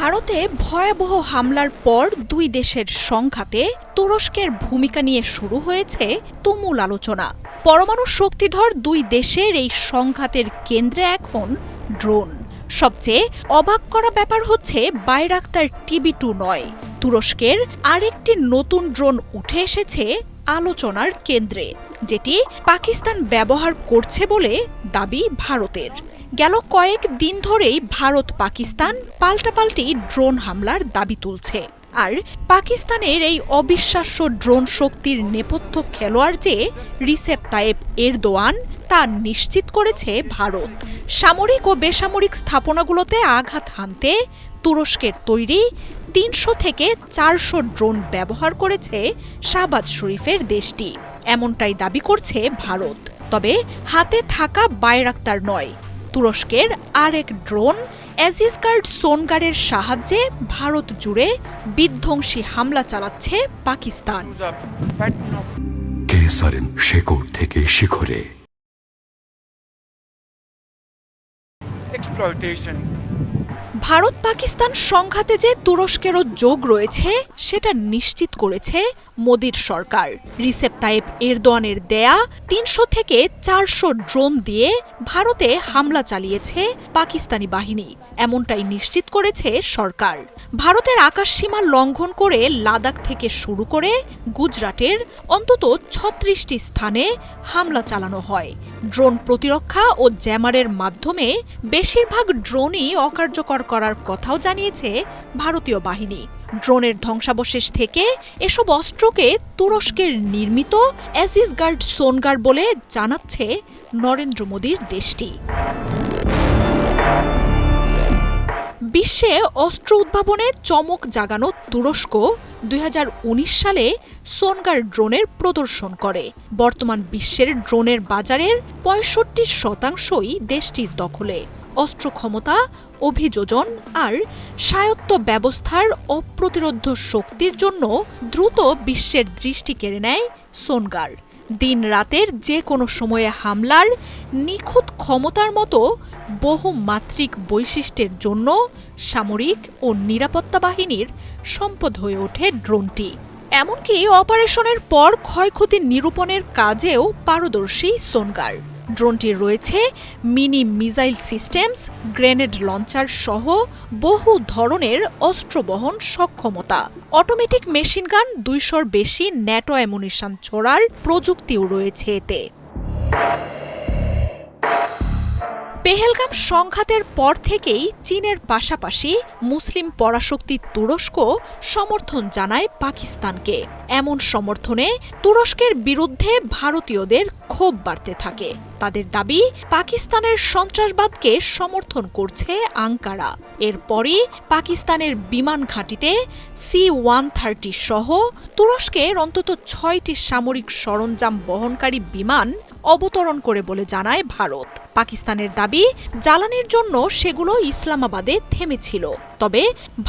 ভারতে ভয়াবহ হামলার পর দুই দেশের সংঘাতে তুরস্কের ভূমিকা নিয়ে শুরু হয়েছে তুমুল আলোচনা। পরমাণু শক্তিধর দুই দেশের এই সংঘাতের কেন্দ্রে এখন ড্রোন। সবচেয়ে অবাক করা ব্যাপার হচ্ছে বাইরাক্তার TB2 নয়, তুরস্কের আরেকটি নতুন ড্রোন উঠে এসেছে আলোচনার কেন্দ্রে, যেটি পাকিস্তান ব্যবহার করছে বলে দাবি ভারতের। গেল কয়েক দিন ধরেই ভারত পাকিস্তান পাল্টাপাল্টি ড্রোন হামলার দাবি তুলছে। আর পাকিস্তানের এই অবিশ্বাস্য ড্রোন শক্তির নেপথ্য খেলোয়াড় যে রিসেপ তাইয়েপ এরদোয়ান তা নিশ্চিত করেছে ভারত। সামরিক ও বেসামরিক স্থাপনাগুলোতে আঘাত হানতে তুরস্কের তৈরি ৩০০ থেকে ৪০০ ড্রোন ব্যবহার করেছে শাহবাজ শরীফের দেশটি, এমনটাই দাবি করছে ভারত। তবে হাতে থাকা বাইরাক্তার নয়, তুরস্কের আরেক ড্রোন অ্যাজিজগার্ড সোনগারের সাহায্যে ভারত জুড়ে বিধ্বংসী হামলা চালাচ্ছে পাকিস্তান। শেকড় থেকে শিখরে। ভারত পাকিস্তান সংঘাতে যে তুরস্কেরও যোগ রয়েছে সেটা নিশ্চিত করেছে মোদির সরকার। রিসেপ তাইয়েপ এরদোয়ানের দেয়া ৩০০ থেকে ৪০০ ড্রোন দিয়ে ভারতে হামলা চালিয়েছে পাকিস্তানি বাহিনী, এমনটাই নিশ্চিত করেছে সরকার। ভারতের আকাশসীমা লঙ্ঘন করে লাদাখ থেকে শুরু করে গুজরাটের অন্তত ৩৬টি স্থানে হামলা চালানো হয়। ড্রোন প্রতিরক্ষা ও জ্যামারের মাধ্যমে বেশিরভাগ ড্রোনই অকার্যকর করার কথাও জানিয়েছে ভারতীয় বাহিনী। ড্রোনের ধ্বংসাবশেষ থেকে এসব অস্ত্রকে তুরস্কের নির্মিত অ্যাজিজগার্ড সোনগার বলে জানাচ্ছে নরেন্দ্র মোদীর দেশটি। বিশ্বে অস্ত্র উদ্ভাবনে চমক জাগানো তুরস্ক ২০১৯ সালে সোনগার ড্রোনের প্রদর্শন করে। বর্তমান বিশ্বের ড্রোনের বাজারের ৬৫% দেশটির দখলে। অস্ত্র ক্ষমতা, অভিযোজন আর স্বায়ত্ত ব্যবস্থার অপ্রতিরোধ্য শক্তির জন্য দ্রুত বিশ্বের দৃষ্টি কেড়ে নেয় সোনগার। দিন রাতের যে কোনো সময়ে হামলার নিখুঁত ক্ষমতার মতো বহুমাত্রিক বৈশিষ্ট্যের জন্য সামরিক ও নিরাপত্তা বাহিনীর সম্পদ হয়ে ওঠে ড্রোনটি। এমনকি অপারেশনের পর ক্ষয়ক্ষতি নিরূপণের কাজেও পারদর্শী সোনগার। ড্রোনটির রয়েছে mini missile systems, grenade launcher সহ বহু ধরনের অস্ত্র বহন সক্ষমতা। অটোমেটিক মেশিনগান ২০০-র বেশি ন্যাটো অ্যামুনিশন ছোড়ার প্রযুক্তিও রয়েছে এতে। পেহেলগাম সংঘাতের পর থেকেই চীনের পাশাপাশি মুসলিম পরাশক্তি তুরস্ক সমর্থন জানায় পাকিস্তানকে। এমন সমর্থনে তুরস্কের বিরুদ্ধে ভারতীয়দের ক্ষোভ বাড়তে থাকে। তাদের দাবি, পাকিস্তানের সন্ত্রাসবাদকে সমর্থন করছে আঙ্কারা। এরপরই পাকিস্তানের বিমান ঘাঁটিতে C-130 সহ তুরস্কের অন্তত ৬টি সামরিক সরঞ্জাম বহনকারী বিমান অবতরণ করে বলে জানায় ভারত। পাকিস্তানের দাবি, জ্বালানির জন্য সেগুলো ইসলামাবাদে থেমেছিল। তবে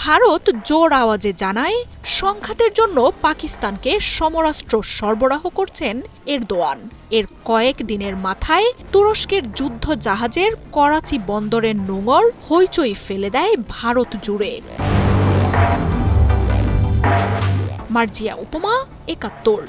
ভারত জোর আওয়াজে জানায়, সংঘাতের জন্য পাকিস্তানকে সমরাস্ত্র সরবরাহ করছেন এরদোয়ান। এর কয়েক দিনের মাথায় তুরস্কের যুদ্ধ জাহাজের করাচি বন্দরের নোঙর হইচই ফেলে দেয় ভারত জুড়ে। মার্জিয়া উপমা, ৭১।